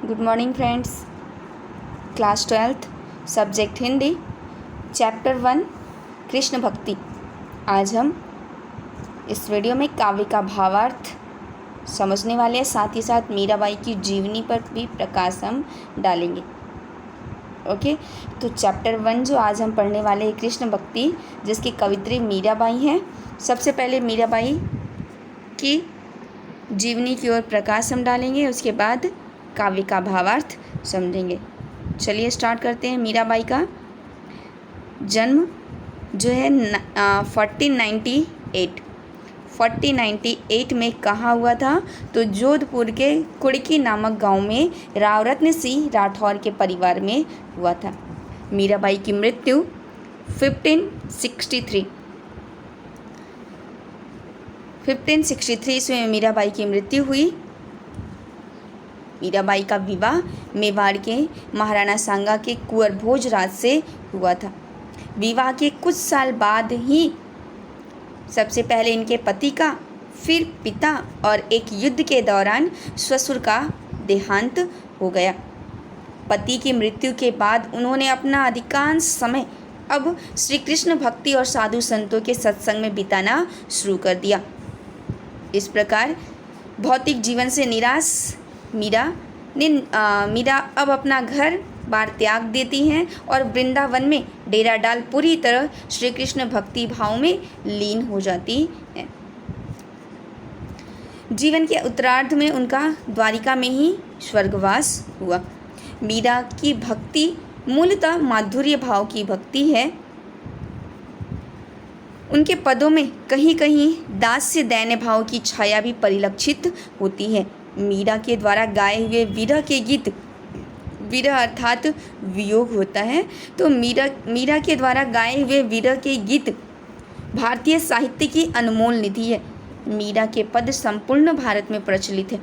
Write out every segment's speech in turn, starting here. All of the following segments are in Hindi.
Good morning friends. Class 12th subject Hindi, chapter 1 Krishna भक्ति। आज हम इस वीडियो में काव्य का भावार्थ समझने वाले हैं, साथ ही साथ मीराबाई की जीवनी पर भी प्रकाश हम डालेंगे। ओके, तो चैप्टर 1 जो आज हम पढ़ने वाले हैं कृष्ण भक्ति, जिसकी कवित्री मीराबाई हैं। सबसे पहले मीराबाई की जीवनी की ओर प्रकाश हम डालेंगे, उसके बाद काव्य का भावार्थ समझेंगे। चलिए स्टार्ट करते हैं। मीराबाई का जन्म जो है 1498 में कहाँ हुआ था, तो जोधपुर के कुड़की नामक गांव में रावरत्न सिंह राठौर के परिवार में हुआ था। मीराबाई की मृत्यु 1563 ईस्वी में मीराबाई की मृत्यु हुई। मीराबाई का विवाह मेवाड़ के महाराणा सांगा के कुंवर भोजराज से हुआ था। विवाह के कुछ साल बाद ही सबसे पहले इनके पति का, फिर पिता और एक युद्ध के दौरान ससुर का देहांत हो गया। पति की मृत्यु के बाद उन्होंने अपना अधिकांश समय अब श्री कृष्ण भक्ति और साधु संतों के सत्संग में बिताना शुरू कर दिया। इस प्रकार भौतिक जीवन से निराश मीरा अब अपना घर बार त्याग देती हैं और वृंदावन में डेरा डाल पूरी तरह श्री कृष्ण भक्ति भाव में लीन हो जाती हैं। जीवन के उत्तरार्ध में उनका द्वारिका में ही स्वर्गवास हुआ। मीरा की भक्ति मूलतः माधुर्य भाव की भक्ति है। उनके पदों में कहीं कहीं दास्य दैन्य भाव की छाया भी परिलक्षित होती है। मीरा के द्वारा गाए हुए विरह के गीत, विरह अर्थात वियोग होता है, तो मीरा के द्वारा गाए हुए विरह के गीत भारतीय साहित्य की अनमोल निधि है। मीरा के पद संपूर्ण भारत में प्रचलित है।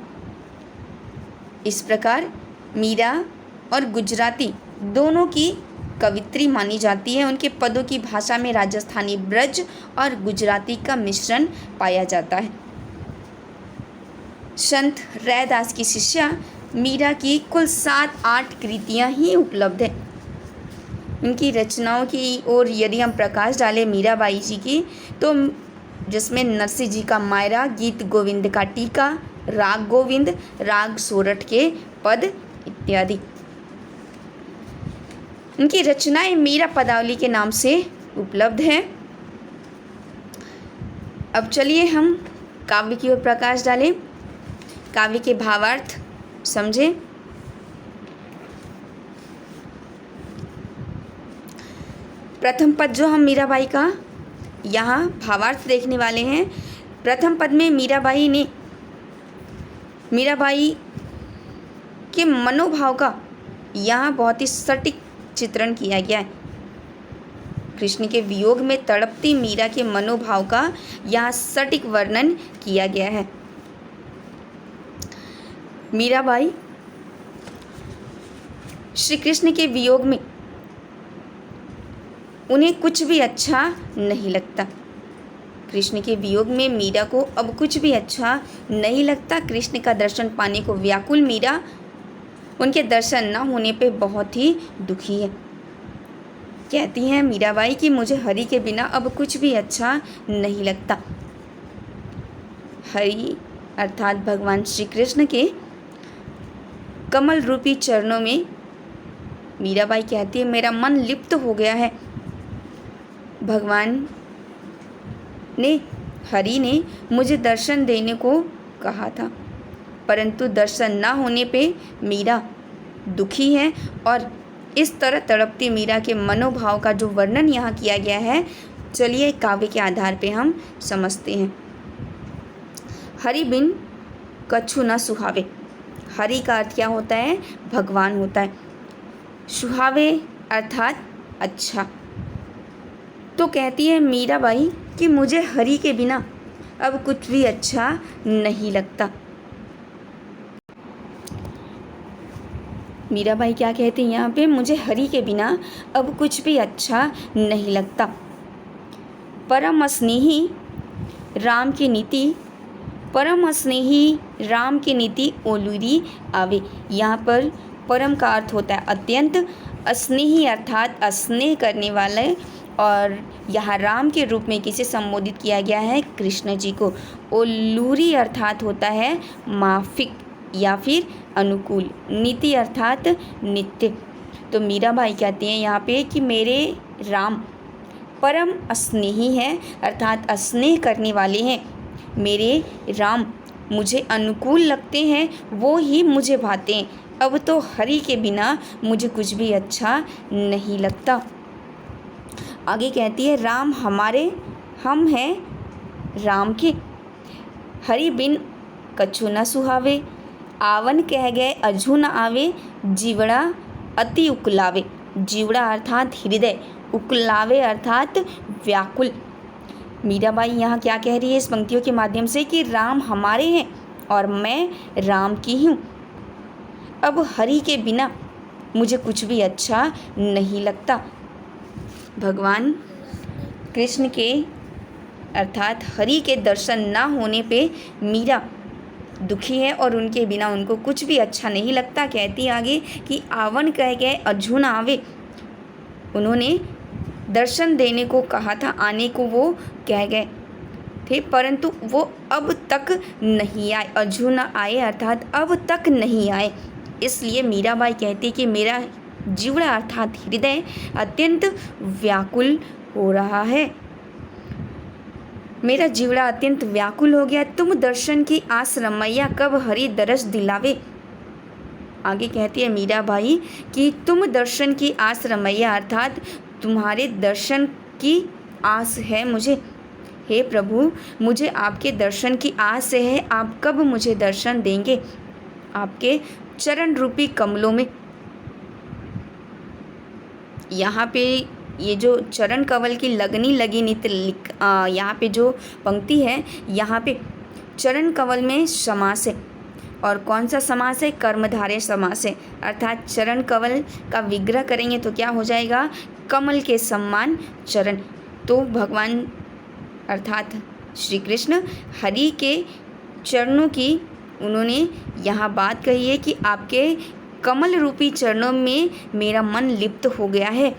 इस प्रकार मीरा और गुजराती दोनों की कवित्री मानी जाती है। उनके पदों की भाषा में राजस्थानी ब्रज और गुजराती का मिश्रण पाया जाता है। संत रैदास की शिष्या मीरा की कुल 7-8 कृतियाँ ही उपलब्ध हैं। उनकी रचनाओं की ओर यदि हम प्रकाश डालें मीराबाई जी की, तो जिसमें नरसिंह जी का मायरा, गीत गोविंद का टीका, राग गोविंद, राग सोरठ के पद इत्यादि। उनकी रचनाएं मीरा पदावली के नाम से उपलब्ध हैं। अब चलिए हम काव्य की ओर प्रकाश डालें, काव्य के भावार्थ समझें। प्रथम पद जो हम मीराबाई का यहाँ भावार्थ देखने वाले हैं, प्रथम पद में मीराबाई के मनोभाव का यहाँ बहुत ही सटीक चित्रण किया गया है। कृष्ण के वियोग में तड़पती मीरा के मनोभाव का यहाँ सटीक वर्णन किया गया है। मीराबाई श्री कृष्ण के वियोग में उन्हें कुछ भी अच्छा नहीं लगता। कृष्ण के वियोग में मीरा को अब कुछ भी अच्छा नहीं लगता। कृष्ण का दर्शन पाने को व्याकुल मीरा उनके दर्शन न होने पे बहुत ही दुखी है। कहती हैं मीराबाई कि मुझे हरि के बिना अब कुछ भी अच्छा नहीं लगता। हरि अर्थात भगवान श्री कृष्ण के कमल रूपी चरणों में मीराबाई कहती है, मेरा मन लिप्त हो गया है। भगवान ने, हरि ने मुझे दर्शन देने को कहा था, परंतु दर्शन ना होने पे मीरा दुखी है। और इस तरह तड़पती मीरा के मनोभाव का जो वर्णन यहाँ किया गया है, चलिए काव्य के आधार पे हम समझते हैं। हरि बिन कछु न सुहावे। हरि का अर्थ क्या होता है? भगवान होता है। सुहावे अर्थात अच्छा। तो कहती है मीराबाई कि मुझे हरि के बिना अब कुछ भी अच्छा नहीं लगता। मीराबाई क्या कहती हैं यहाँ पे? मुझे हरि के बिना अब कुछ भी अच्छा नहीं लगता। परम स्नेही राम की नीति परम स्नेही राम की नीति ओलूरी आवे। यहाँ पर परम का अर्थ होता है अत्यंत, स्नेही अर्थात स्नेह करने वाले, और यहाँ राम के रूप में किसे संबोधित किया गया है? कृष्ण जी को। ओलूरी अर्थात होता है माफिक या फिर अनुकूल, नीति अर्थात नित्य। तो मीराबाई कहती हैं यहाँ पे कि मेरे राम परम स्नेही हैं अर्थात स्नेह करने वाले हैं। मेरे राम मुझे अनुकूल लगते हैं, वो ही मुझे भाते हैं। अब तो हरि के बिना मुझे कुछ भी अच्छा नहीं लगता। आगे कहती है राम हमारे, हम हैं राम के, हरि बिन कछु न सुहावे। आवन कह गए अजू न आवे, जीवड़ा अति उकलावे। जीवड़ा अर्थात हृदय, उकलावे अर्थात व्याकुल। मीराबाई यहाँ क्या कह रही है इस पंक्तियों के माध्यम से कि राम हमारे हैं और मैं राम की हूँ। अब हरि के बिना मुझे कुछ भी अच्छा नहीं लगता। भगवान कृष्ण के अर्थात हरि के दर्शन ना होने पे मीरा दुखी है और उनके बिना उनको कुछ भी अच्छा नहीं लगता। कहती आगे कि आवन कह गए अजू न आवे। उन्होंने दर्शन देने को कहा था, आने को वो कह गए थे, परंतु वो अब तक नहीं आए। अजू न आए अर्थात अब तक नहीं आए। इसलिए मीराबाई कहती कि मेरा जीवड़ा अर्थात हृदय अत्यंत व्याकुल हो रहा है। मेरा जीवड़ा अत्यंत व्याकुल हो गया। तुम दर्शन की आस रमैया, कब हरि दरस दिलावे। आगे कहती है मीराबाई कि तुम दर्शन की आस रमैया अर्थात तुम्हारे दर्शन की आस है मुझे। हे प्रभु मुझे आपके दर्शन की आस है, आप कब मुझे दर्शन देंगे? आपके चरण रूपी कमलों में। यहाँ पे ये जो चरण कमल की लगनी लगी नित यहाँ पे जो पंक्ति है, यहाँ पे चरण कमल में समास है। और कौन सा समास है? कर्मधारय समास है। अर्थात चरण कमल का विग्रह करेंगे तो क्या हो जाएगा? कमल के समान चरण। तो भगवान अर्थात श्री कृष्ण हरि के चरणों की उन्होंने यहाँ बात कही है कि आपके कमल रूपी चरणों में मेरा मन लिप्त हो गया है।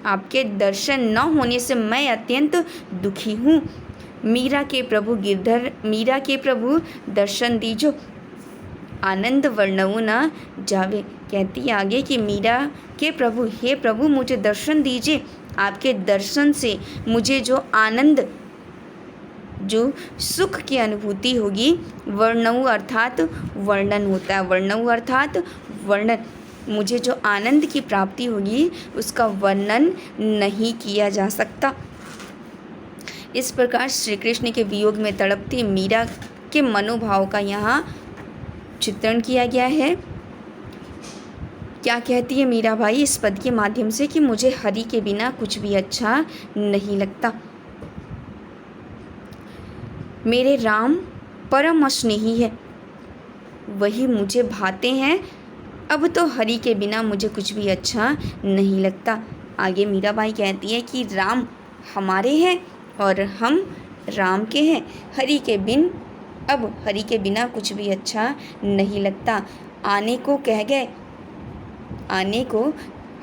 आपके दर्शन न होने से मैं अत्यंत दुखी हूँ। मीरा के प्रभु गिरधर, मीरा के प्रभु दर्शन दीजो, आनंद वर्णऊ न जावे। कहती आगे कि मीरा के प्रभु, हे प्रभु मुझे दर्शन दीजिए। आपके दर्शन से मुझे जो आनंद, जो सुख की अनुभूति होगी, वर्णऊ अर्थात वर्णन होता है, वर्णऊ अर्थात वर्णन, मुझे जो आनंद की प्राप्ति होगी उसका वर्णन नहीं किया जा सकता। इस प्रकार श्री कृष्ण के वियोग में तड़पती मीरा के मनोभाव का यहाँ चित्रण किया गया है। क्या कहती है मीराबाई इस पद के माध्यम से कि मुझे हरि के बिना कुछ भी अच्छा नहीं लगता। मेरे राम परम स्नेही है, वही मुझे भाते हैं। अब तो हरि के बिना मुझे कुछ भी अच्छा नहीं लगता। आगे मीराबाई कहती है कि राम हमारे हैं और हम राम के हैं। हरि के बिन, अब हरि के बिना कुछ भी अच्छा नहीं लगता। आने को कह गए, आने को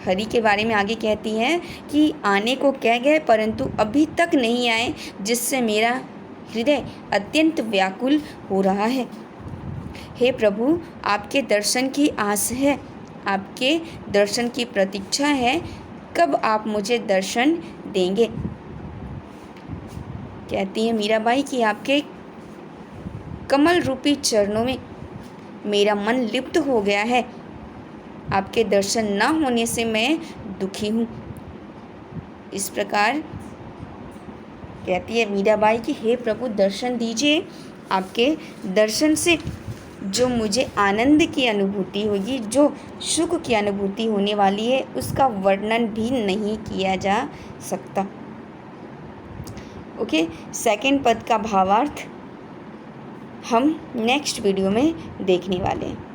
हरि के बारे में आगे कहती है कि आने को कह गए परंतु अभी तक नहीं आए, जिससे मेरा हृदय अत्यंत व्याकुल हो रहा है। हे प्रभु आपके दर्शन की आस है, आपके दर्शन की प्रतीक्षा है, कब आप मुझे दर्शन देंगे। कहती है मीराबाई कि आपके कमल रूपी चरणों में मेरा मन लिप्त हो गया है, आपके दर्शन न होने से मैं दुखी हूँ। इस प्रकार कहती है मीराबाई कि हे प्रभु दर्शन दीजिए। आपके दर्शन से जो मुझे आनंद की अनुभूति होगी, जो सुख की अनुभूति होने वाली है, उसका वर्णन भी नहीं किया जा सकता। ओके, सेकंड पद का भावार्थ हम नेक्स्ट वीडियो में देखने वाले हैं।